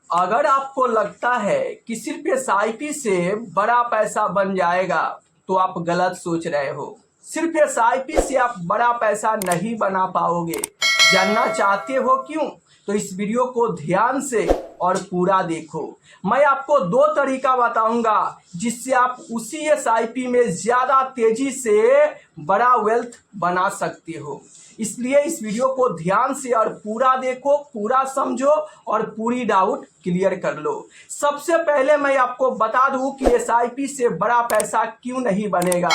अगर आपको लगता है कि सिर्फ एसआईपी से बड़ा पैसा बन जाएगा तो आप गलत सोच रहे हो। सिर्फ एसआईपी से आप बड़ा पैसा नहीं बना पाओगे। जानना चाहते हो क्यों? तो इस वीडियो को ध्यान से और पूरा देखो। मैं आपको दो तरीका बताऊंगा जिससे आप उसी एसआईपी में ज़्यादा तेजी से बड़ा वेल्थ बना सकते हो। इसलिए इस वीडियो को ध्यान से और पूरा देखो, पूरा समझो और पूरी डाउट क्लियर कर लो। सबसे पहले मैं आपको बता दूं कि एसआईपी से बड़ा पैसा क्यों नहीं बनेगा।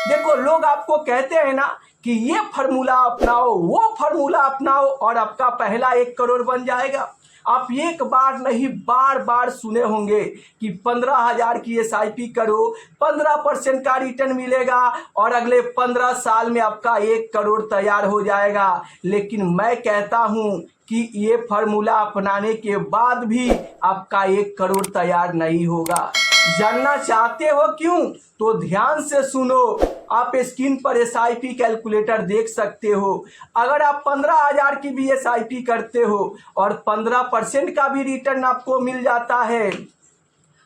देखो, लोग आपको कहते हैं ना कि ये फार्मूला अपनाओ, वो फार्मूला अपनाओ और आपका पहला 1 करोड़ बन जाएगा। आप एक बार नहीं बार बार सुने होंगे कि 15,000 की एसआईपी करो, 15% का रिटर्न मिलेगा और अगले 15 साल में आपका 1 करोड़ तैयार हो जाएगा। लेकिन मैं कहता हूं कि ये फार्मूला अपनाने के बाद भी आपका 1 करोड़ तैयार नहीं होगा। जानना चाहते हो क्यों? तो ध्यान से सुनो। आप स्क्रीन पर एसआईपी कैलकुलेटर देख सकते हो। अगर आप 15,000 की भी एसआईपी करते हो और 15% का भी रिटर्न आपको मिल जाता है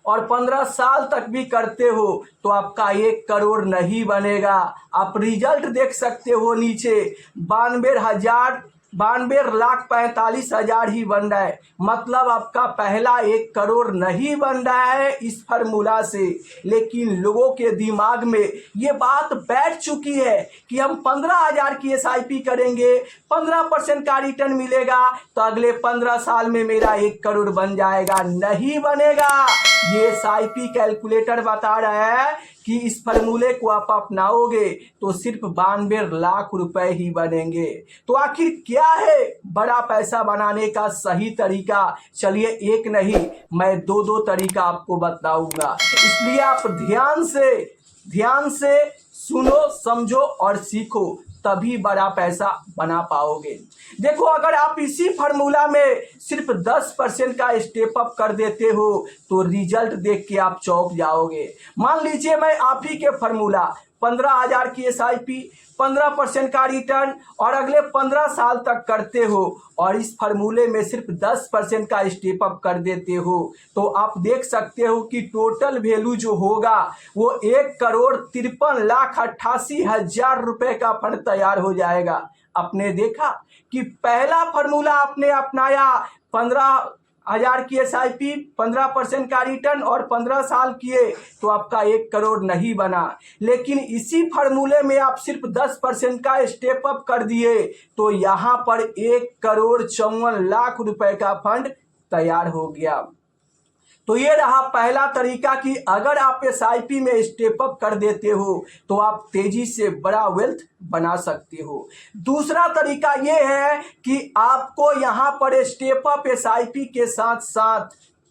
और 15 साल तक भी करते हो तो आपका 1 करोड़ नहीं बनेगा। आप रिजल्ट देख सकते हो नीचे, 92,42,45,000 ही बन रहा है। मतलब आपका पहला 1 करोड़ नहीं बन रहा है इस फार्मूला से। लेकिन लोगों के दिमाग में ये बात बैठ चुकी है कि हम 15,000 की एसआईपी करेंगे, 15% का रिटर्न मिलेगा तो अगले 15 साल में मेरा 1 करोड़ बन जाएगा। नहीं बनेगा। ये एसआईपी कैलकुलेटर बता रहा है कि इस फार्मूले को आप अपनाओगे तो सिर्फ 92 लाख रुपए ही बनेंगे। तो आखिर क्या है बड़ा पैसा बनाने का सही तरीका? चलिए, एक नहीं मैं दो तरीका आपको बताऊंगा। इसलिए आप ध्यान से सुनो, समझो और सीखो, तभी बड़ा पैसा बना पाओगे। देखो, अगर आप इसी फार्मूला में सिर्फ 10% का स्टेप अप कर देते हो तो रिजल्ट देख के आप चौंक जाओगे। मान लीजिए मैं आप ही के फार्मूला 15,000 की एसआईपी, 15% का रिटर्न और अगले 15 साल तक करते हो और इस फार्मूले में सिर्फ 10% का स्टेप अप कर देते हो तो आप देख सकते हो कि टोटल वैल्यू जो होगा वो 1,53,88,000 रुपए का फंड तैयार हो जाएगा। आपने देखा कि पहला फार्मूला आपने अपनाया, 15,000 की एसआईपी, 15% का रिटर्न और 15 साल किए तो आपका 1 करोड़ नहीं बना। लेकिन इसी फार्मूले में आप सिर्फ 10% का स्टेप अप कर दिए तो यहाँ पर 1,54,00,000 रुपए का फंड तैयार हो गया। तो ये रहा पहला तरीका कि अगर आप एसआईपी में स्टेप अप कर देते हो तो आप तेजी से बड़ा वेल्थ बना सकते हो। दूसरा तरीका ये है कि आपको यहाँ पर स्टेप अप एसआईपी के साथ साथ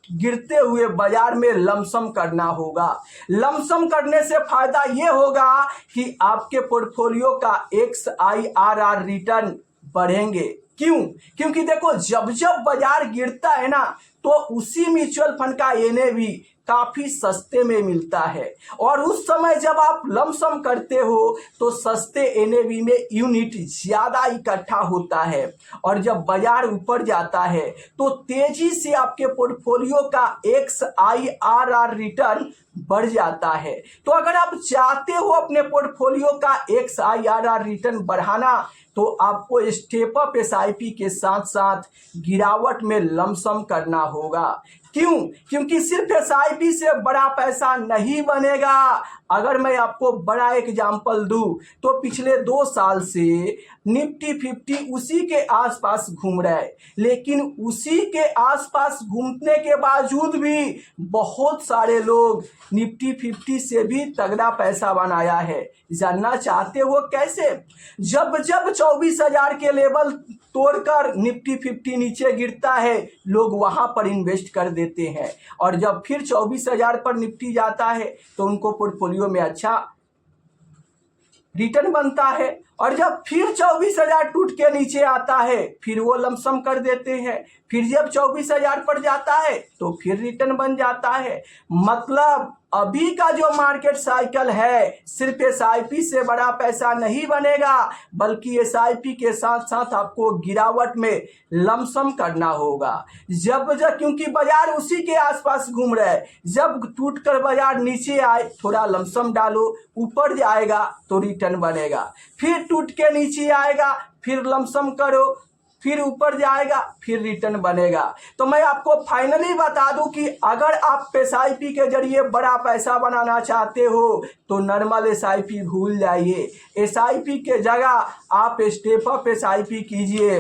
गिरते हुए बाजार में लमसम करना होगा। लमसम करने से फायदा ये होगा कि आपके पोर्टफोलियो का XIRR रिटर्न बढ़ेंगे। क्यों? क्योंकि देखो, जब जब बाजार गिरता है ना तो उसी म्यूचुअल फंड का एनएवी काफी सस्ते में मिलता है और उस समय जब आप लमसम करते हो तो सस्ते एनएवी में यूनिट ज्यादा इकट्ठा होता है और जब बाजार ऊपर जाता है तो तेजी से आपके पोर्टफोलियो का XIRR रिटर्न बढ़ जाता है। तो अगर आप चाहते हो अपने पोर्टफोलियो का XIRR रिटर्न बढ़ाना तो आपको स्टेप अप एसआईपी के साथ साथ गिरावट में लमसम करना होगा। क्यों? क्योंकि सिर्फ एसआईपी से बड़ा पैसा नहीं बनेगा। अगर मैं आपको बड़ा एग्जांपल दूं तो पिछले 2 साल से निफ्टी 50 उसी के आसपास घूम रहा है, लेकिन उसी के आसपास घूमने के बावजूद भी बहुत सारे लोग निफ्टी 50 से भी तगड़ा पैसा बनाया है। जानना चाहते हो कैसे? जब 24,000 के लेवल तोड़कर निफ्टी 50 नीचे गिरता है लोग वहां पर इन्वेस्ट कर देते हैं और जब फिर 24,000 पर निफ्टी जाता है तो उनको पोर्टफोलियो में अच्छा रिटर्न बनता है और जब फिर 24,000 टूट के नीचे आता है फिर वो लमसम कर देते हैं। फिर जब 24,000 पर जाता है तो फिर रिटर्न बन जाता है। मतलब अभी का जो मार्केट साइकिल है सिर्फ एसआईपी से बड़ा पैसा नहीं बनेगा, बल्कि एसआईपी के साथ साथ आपको गिरावट में लमसम करना होगा। जब क्योंकि बाजार उसी के आसपास घूम रहा है, जब टूट कर बाजार नीचे आए थोड़ा लमसम डालो, ऊपर जाएगा तो रिटर्न बनेगा, फिर टूट के नीचे आएगा फिर लमसम करो, फिर ऊपर जाएगा फिर रिटर्न बनेगा। तो मैं आपको फाइनली बता दूं कि अगर आप एसआईपी के जरिए बड़ा पैसा बनाना चाहते हो तो नॉर्मल एसआईपी भूल जाइए। एसआईपी के जगह आप स्टेप अप एसआईपी कीजिए,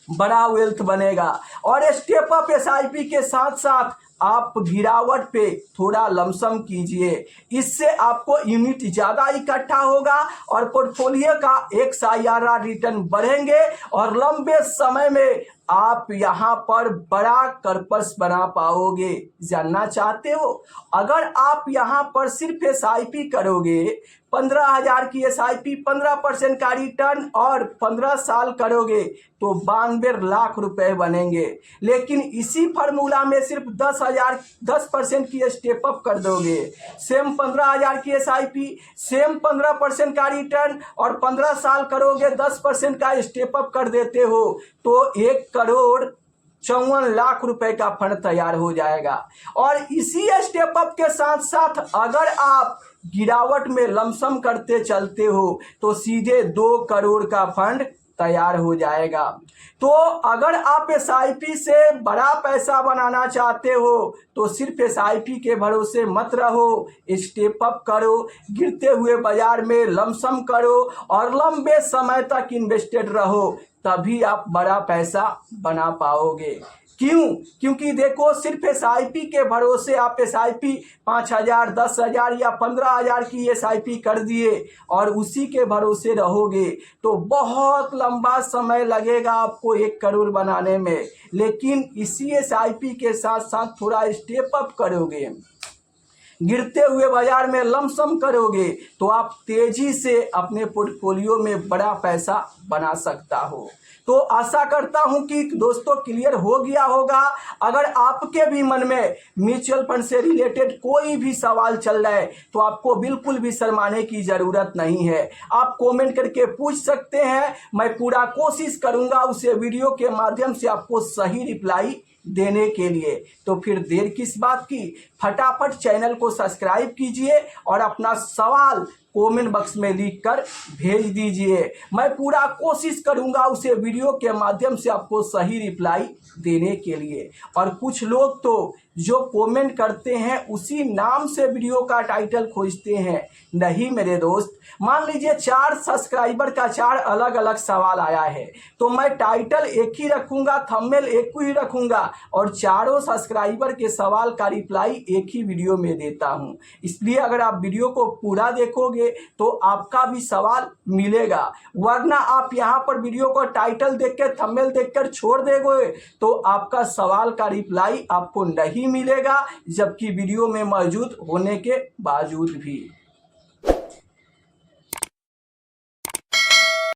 बड़ा वेल्थ बनेगा। और स्टेप अप एसआईपी के साथ साथ आप गिरावट पे थोड़ा लमसम कीजिए, इससे आपको यूनिट ज़्यादा इकट्ठा होगा और पोर्टफोलियो का XIRR रिटर्न बढ़ेंगे और लंबे समय में आप यहाँ पर बड़ा कर्पस बना पाओगे। जानना चाहते हो, अगर आप यहाँ पर सिर्फ एसआईपी करोगे, 15,000 की एसआईपी 15% का रिटर्न और 15 साल करोगे तो 92 लाख रुपए बनेंगे। लेकिन इसी फार्मूला में सिर्फ 10% की स्टेप अप कर दोगे, सेम 15,000 की एसआईपी, सेम 15% का रिटर्न और 15 साल करोगे 10% का स्टेप अप कर देते हो तो 1,54 लाख रुपए का फंड तैयार हो जाएगा। और इसी स्टेप अप के साथ साथ अगर आप गिरावट में लमसम करते चलते हो तो सीधे 2 करोड़ का फंड तैयार हो जाएगा। तो अगर आप एसआईपी से बड़ा पैसा बनाना चाहते हो तो सिर्फ एसआईपी के भरोसे मत रहो, स्टेप अप करो, गिरते हुए बाजार में लमसम करो और लंबे समय तक इन्वेस्टेड रहो, तभी आप बड़ा पैसा बना पाओगे। क्यों? क्योंकि देखो, सिर्फ एसआईपी के भरोसे आप एसआईपी 5,000, 10,000 या 15,000 की एसआईपी कर दिए और उसी के भरोसे रहोगे तो बहुत लंबा समय लगेगा आपको 1 करोड़ बनाने में। लेकिन इसी एसआईपी के साथ साथ थोड़ा स्टेप अप करोगे, गिरते हुए बाजार में लमसम करोगे तो आप तेजी से अपने पोर्टफोलियो में बड़ा पैसा बना सकता हो। तो आशा करता हूं कि दोस्तों क्लियर हो गया होगा। अगर आपके भी मन में म्यूचुअल फंड से रिलेटेड कोई भी सवाल चल रहा है तो आपको बिल्कुल भी शर्माने की ज़रूरत नहीं है, आप कमेंट करके पूछ सकते हैं। मैं पूरा कोशिश करूंगा उसे वीडियो के माध्यम से आपको सही रिप्लाई देने के लिए। तो फिर देर किस बात की, फटाफट चैनल को सब्सक्राइब कीजिए और अपना सवाल कमेंट बॉक्स में लिखकर भेज दीजिए। मैं पूरा कोशिश करूंगा उसे वीडियो के माध्यम से आपको सही रिप्लाई देने के लिए। और कुछ लोग तो जो कमेंट करते हैं उसी नाम से वीडियो का टाइटल खोजते हैं। नहीं मेरे दोस्त, मान लीजिए 4 सब्सक्राइबर का 4 अलग अलग सवाल आया है तो मैं टाइटल एक ही रखूंगा, थंबनेल एक ही रखूंगा और चारों सब्सक्राइबर के सवाल का रिप्लाई एक ही वीडियो में देता हूं। इसलिए अगर आप वीडियो को पूरा देखोगे तो आपका भी सवाल मिलेगा, वरना आप यहां पर वीडियो को टाइटल देखकर, थंबनेल देखकर छोड़ देंगे तो आपका सवाल का रिप्लाई आपको नहीं मिलेगा, जबकि वीडियो में मौजूद होने के बावजूद भी।